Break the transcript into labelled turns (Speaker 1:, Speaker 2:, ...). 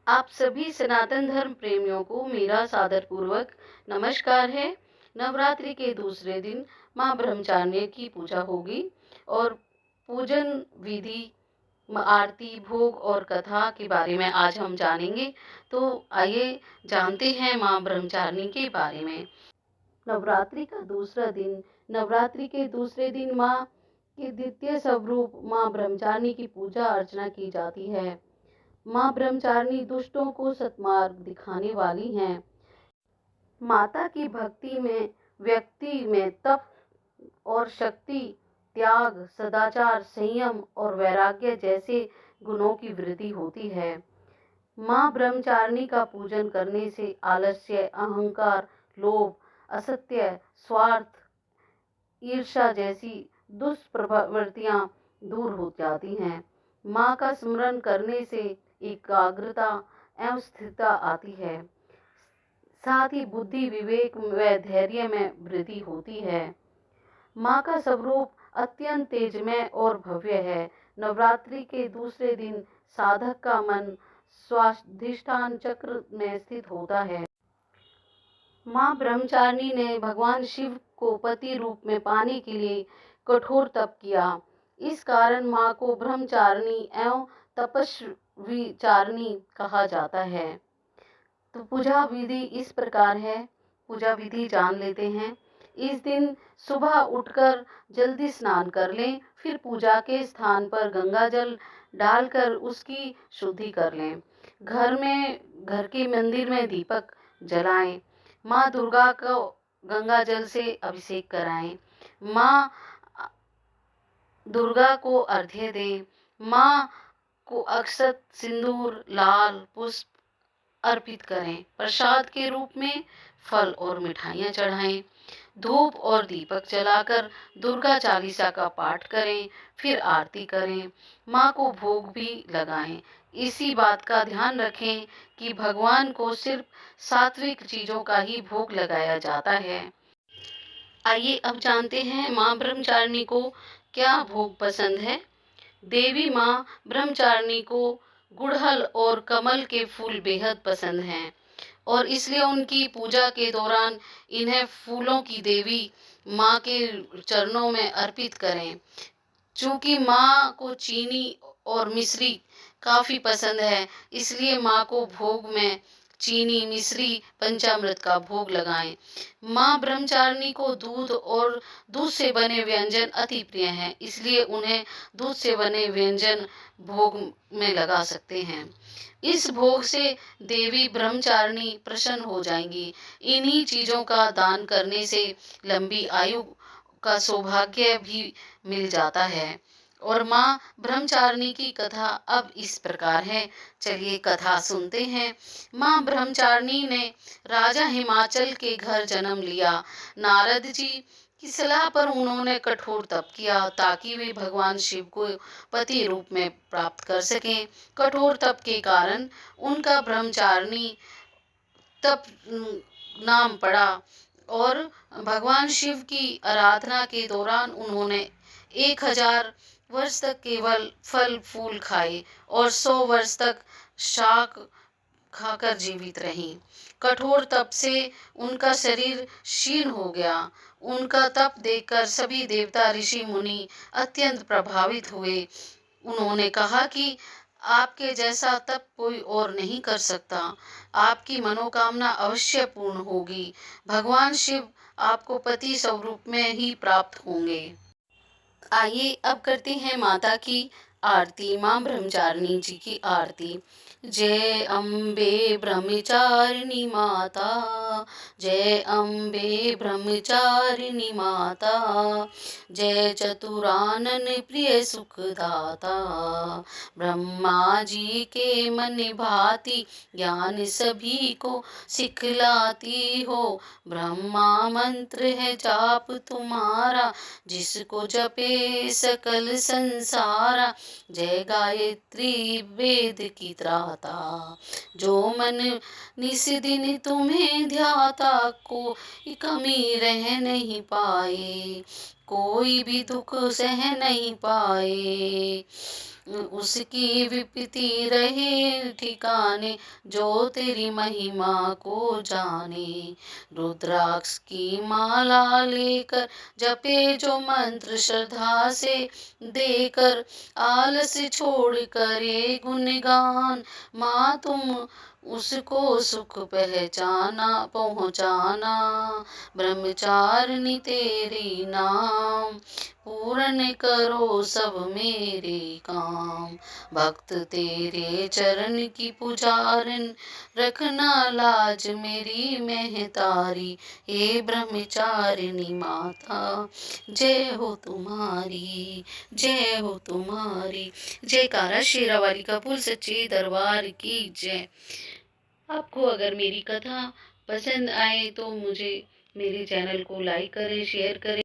Speaker 1: आप सभी सनातन धर्म प्रेमियों को मेरा सादर पूर्वक नमस्कार है। नवरात्रि के दूसरे दिन मां ब्रह्मचारिणी की पूजा होगी और पूजन विधि, आरती, भोग और कथा के बारे में आज हम जानेंगे। तो आइए जानते हैं मां ब्रह्मचारिणी के बारे में। नवरात्रि का दूसरा दिन। नवरात्रि के दूसरे दिन मां के द्वितीय स्वरूप मां ब्रह्मचारिणी की पूजा अर्चना की जाती है। मां ब्रह्मचारिणी दुष्टों को सत्मार्ग दिखाने वाली हैं। माता की भक्ति में व्यक्ति में तप और शक्ति, त्याग, सदाचार, संयम और वैराग्य जैसे गुणों की वृद्धि होती है। मां ब्रह्मचारिणी का पूजन करने से आलस्य, अहंकार, लोभ, असत्य, स्वार्थ, ईर्ष्या जैसी दुष्प्रवृत्तियां दूर हो जाती हैं। मां का स्मरण करने से एकाग्रता एवं स्थिरता आती है। साथ ही बुद्धि, विवेक व धैर्य में वृद्धि होती है। मां का स्वरूप अत्यंत तेजमय और भव्य है। नवरात्रि के दूसरे दिन साधक का मन स्वाधिष्ठान चक्र में स्थित होता है। मां ब्रह्मचारिणी ने भगवान शिव को पति रूप में पाने के लिए कठोर तप किया। इस कारण मां को ब्रह्मचारिणी एवं तपस्विचारिणी कहा जाता है। तो पूजा विधि इस प्रकार है। पूजा विधि जान लेते हैं। इस दिन सुबह उठकर जल्दी स्नान कर लें, फिर पूजा के स्थान पर गंगा जल डालकर उसकी शुद्धि कर लें। घर के मंदिर में दीपक जलाएं। माँ दुर्गा को गंगा जल से अभिषेक कराएं। माँ दुर्गा को अर्घ्य दें। माँ को अक्षत, सिंदूर, लाल पुष्प अर्पित करें। प्रसाद के रूप में फल और मिठाइयाँ चढ़ाएं। धूप और दीपक जलाकर दुर्गा चालीसा का पाठ करें, फिर आरती करें। माँ को भोग भी लगाएं। इसी बात का ध्यान रखें कि भगवान को सिर्फ सात्विक चीजों का ही भोग लगाया जाता है। आइए अब जानते हैं माँ ब्रह्मचारिणी को क्या भोग पसंद है। देवी माँ ब्रह्मचारिणी को गुड़हल और कमल के फूल बेहद पसंद हैं और इसलिए उनकी पूजा के दौरान इन्हें फूलों की देवी माँ के चरणों में अर्पित करें। चूंकि माँ को चीनी और मिश्री काफी पसंद है, इसलिए माँ को भोग में चीनी, मिश्री, पंचामृत का भोग लगाएं। माँ ब्रह्मचारिणी को दूध से बने व्यंजन अति प्रिय हैं, इसलिए उन्हें दूध से बने व्यंजन भोग में लगा सकते हैं। इस भोग से देवी ब्रह्मचारिणी प्रसन्न हो जाएंगी। इन्हीं चीजों का दान करने से लंबी आयु का सौभाग्य भी मिल जाता है। और माँ ब्रह्मचारिणी की कथा अब इस प्रकार है। चलिए कथा सुनते हैं। माँ ब्रह्मचारिणी ने राजा हिमाचल के घर जन्म लिया। नारद जी की सलाह पर उन्होंने कठोर तप किया ताकि वे भगवान शिव को पति रूप में प्राप्त कर सकें। कठोर तप के कारण उनका ब्रह्मचारिणी तप नाम पड़ा और भगवान शिव की आराधना के दौरान उन्होंने 1000 वर्ष तक केवल फल फूल खाए और 100 वर्ष तक शाक खाकर जीवित रहीं। कठोर तप से उनका शरीर क्षीण हो गया। उनका तप देखकर सभी देवता, ऋषि, मुनि अत्यंत प्रभावित हुए। उन्होंने कहा कि आपके जैसा तप कोई और नहीं कर सकता। आपकी मनोकामना अवश्य पूर्ण होगी। भगवान शिव आपको पति स्वरूप में ही प्राप्त होंगे। आइए अब करते हैं माता की आरती। माँ ब्रह्मचारिणी जी की आरती। जय अम्बे ब्रह्मचारिणी माता, जय अम्बे ब्रह्मचारिणी माता, जय चतुरानन प्रिय सुखदाता, ब्रह्मा जी के मन भांति ज्ञान सभी को सिखलाती हो। ब्रह्मा मंत्र है जाप तुम्हारा, जिसको जपे सकल संसारा। जय गायत्री वेद की त्राता, जो मन निस दिन तुम्हें ध्याता, कोई कमी रह नहीं पाए, कोई भी दुख सह नहीं पाए। उसकी विपत्ति रहे ठिकाने, जो तेरी महिमा को जाने। रुद्राक्ष की माला लेकर जपे जो मंत्र श्रद्धा से, देकर आलस छोड़ करे गुणगान। माँ तुम उसको सुख पहुँचाना, ब्रह्मचारिणी तेरी नाम। पूर्ण करो सब मेरे काम, भक्त तेरे चरण की पुजारन, रखना लाज मेरी महतारी। हे ब्रह्मचारिणी माता, जय हो तुम्हारी, जय हो तुम्हारी। जयकारा शेरावाली का फूल सच्चे दरबार की जय। आपको अगर मेरी कथा पसंद आए तो मुझे मेरे चैनल को लाइक करें, शेयर करें।